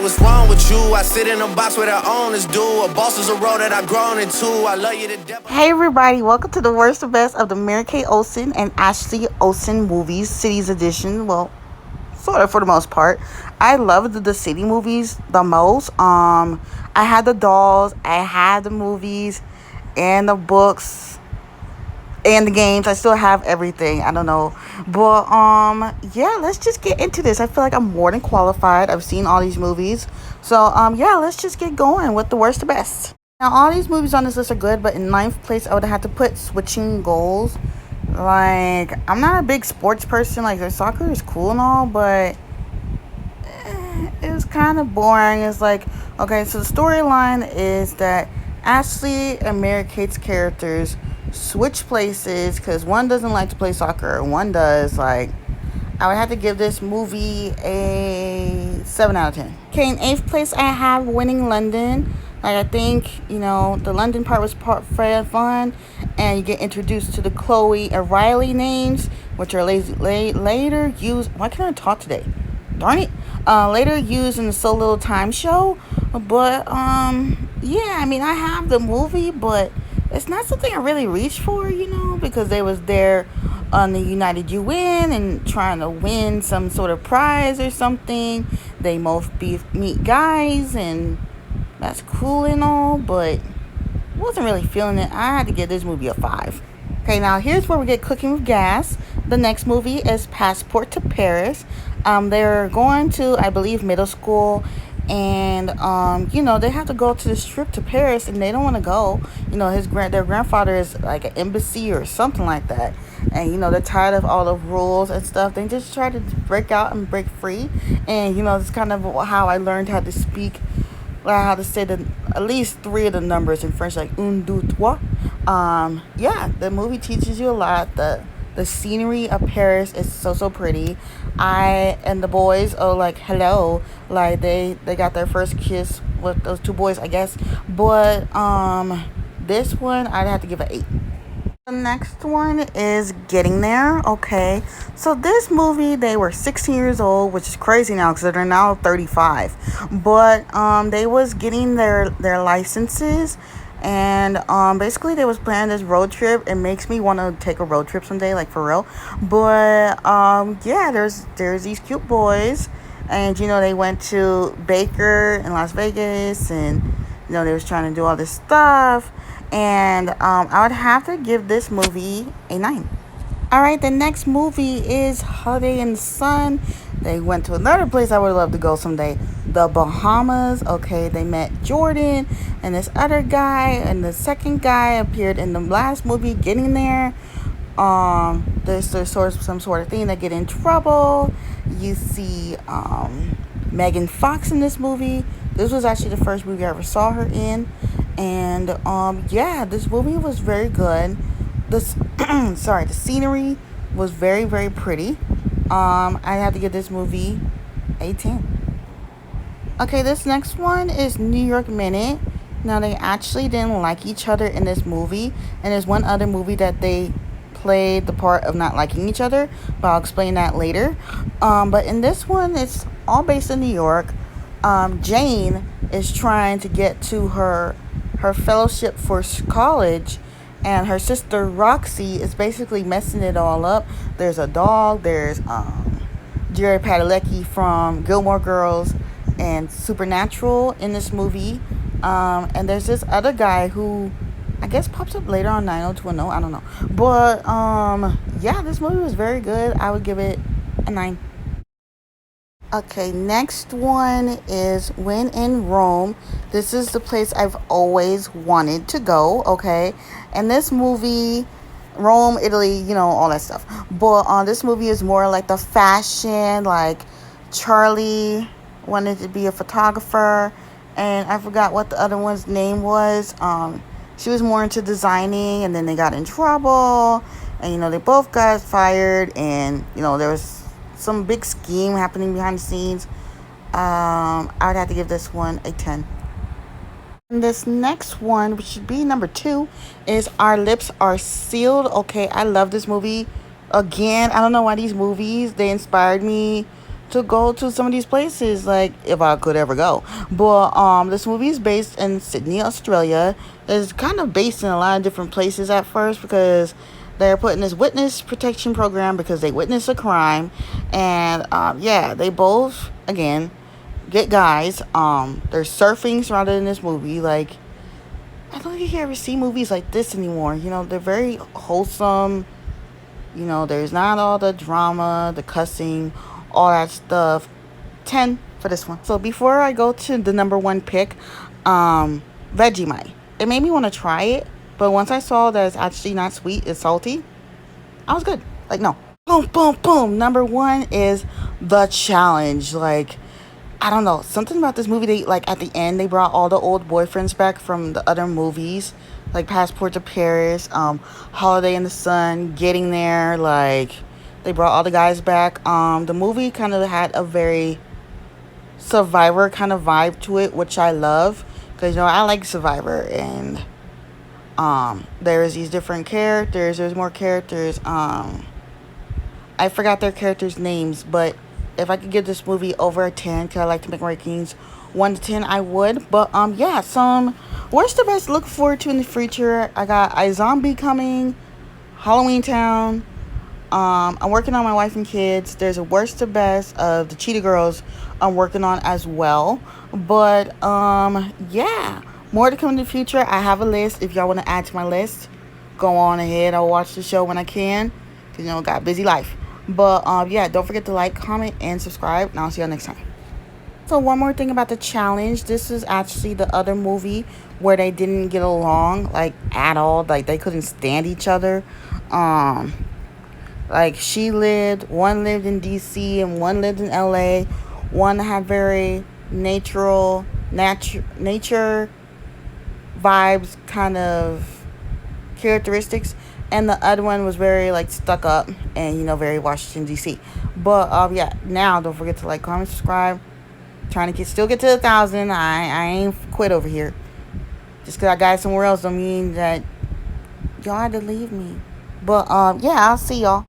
what's wrong with you? I sit in a box where the owners do. A boss is a role that I've grown into. I love you to death. Hey everybody, welcome to the worst of best of the Mary Kay Olsen and Ashley Olsen movies, Cities Edition. Well, sort of for the most part. I loved the city movies the most. I had the dolls, I had the movies, and the books, and the games. I still have everything. I don't know. But yeah, let's just get into this. I feel like I'm more than qualified. I've seen all these movies. So yeah, let's just get going with the worst to best. Now all these movies on this list are good, but in ninth place I would have to put Switching Goals. Like, I'm not a big sports person. Like, soccer is cool and all, but it was kind of boring. It's like, okay, so the storyline is that Ashley and Mary Kate's characters switch places because one doesn't like to play soccer and one does. Like, I would have to give this movie a 7 out of 10. Okay, in 8th place I have Winning London. Like, I think, the London part was fun, and you get introduced to the Chloe and Riley names, which are later used. Why can't I talk today? Darn it. Later used in the So Little Time show. But, yeah, I mean, I have the movie, but it's not something I really reach for, because they was there on the United UN and trying to win some sort of prize or something. They both meet guys, and that's cool and all, but wasn't really feeling it. I had to give this movie a 5. Okay, now here's where we get cooking with gas. The next movie is Passport to Paris. They're going to, I believe, middle school, and they have to go to this trip to Paris, and they don't want to go. Their grandfather is like an embassy or something like that, and they're tired of all the rules and stuff. They just try to break out and break free, and it's kind of how I learned how to speak. How to say at least 3 of the numbers in French, like un, deux, trois. Yeah, the movie teaches you a lot. The scenery of Paris is so pretty. I and the boys, like, hello, like they got their first kiss with those 2 boys, I guess. But this one I'd have to give an 8. The next one is Getting There. Okay, so this movie, they were 16 years old, which is crazy now because they're now 35. But they was getting their licenses, and basically they was planning this road trip. It makes me want to take a road trip someday, like, for real. But yeah, there's these cute boys, and they went to Baker in Las Vegas, and they was trying to do all this stuff. And I would have to give this movie a 9. All right, the next movie is Holiday in the Sun. They went to another place I would love to go someday, the Bahamas. Okay, they met Jordan and this other guy, and the second guy appeared in the last movie, Getting There. There's some sort of thing. They get in trouble. You see Megan Fox in this movie. This was actually the first movie I ever saw her in. And yeah, this movie was very good. The scenery was very, very pretty. I have to give this movie a 10. Okay, this next one is New York Minute. Now, they actually didn't like each other in this movie, and there's one other movie that they played the part of not liking each other, but I'll explain that later. But in this one, it's all based in New York. Jane is trying to get to her fellowship for college, and her sister Roxy is basically messing it all up. There's a dog. There's Jared Padalecki from Gilmore Girls and Supernatural in this movie. And there's this other guy who I guess pops up later on 90210. I don't know. But yeah, this movie was very good. I would give it a 9. Okay, next one is When in Rome. This is the place I've always wanted to go, okay? And this movie, Rome, Italy, all that stuff. But this movie is more like the fashion, like Charlie wanted to be a photographer, and I forgot what the other one's name was. She was more into designing, and then they got in trouble, and, they both got fired, and, there was some big scheme happening behind the scenes. I would have to give this one a 10. And this next one, which should be number 2, is Our Lips Are Sealed. Okay, I love this movie. Again, I don't know why these movies, they inspired me to go to some of these places, like if I could ever go. But this movie is based in Sydney, Australia. It's kind of based in a lot of different places at first because they're putting this witness protection program because they witnessed a crime, and yeah, they both again get guys. They're surfing surrounded in this movie. Like I don't think you ever see movies like this anymore. You know, they're very wholesome. You know, there's not all the drama, the cussing, all that stuff. 10 for this one. So before I go to the number one pick, Vegemite. It made me want to try it, but once I saw that it's actually not sweet, it's salty, I was good. Like, no. Boom, boom, boom. Number one is The Challenge. Like, I don't know, something about this movie. They like at the end they brought all the old boyfriends back from the other movies, like Passport to Paris, Holiday in the Sun, Getting There. Like they brought all the guys back. The movie kind of had a very Survivor kind of vibe to it, which I love because you know I like Survivor, and there's these different characters. There's more characters. I forgot their characters' names, but if I could give this movie over a 10, because I like to make rankings 1 to 10, I would. But yeah, some worst to best look forward to in the future. I got iZombie coming, Halloween Town. I'm working on My Wife and Kids. There's a worst to best of the Cheetah Girls I'm working on as well. But yeah, more to come in the future. I have a list. If y'all want to add to my list, go on ahead. I'll watch the show when I can, because you know, got a busy life. But yeah, don't forget to like, comment, and subscribe. And I'll see y'all next time. So one more thing about The Challenge. This is actually the other movie where they didn't get along like at all. Like they couldn't stand each other. Like one lived in DC and one lived in LA. One had very nature vibes kind of characteristics, and the other one was very like stuck up and you know very Washington DC. But yeah, now don't forget to like, comment, subscribe. Trying to still get to 1,000. I ain't quit over here. Just because I got somewhere else don't mean that y'all had to leave me. But yeah, I'll see y'all.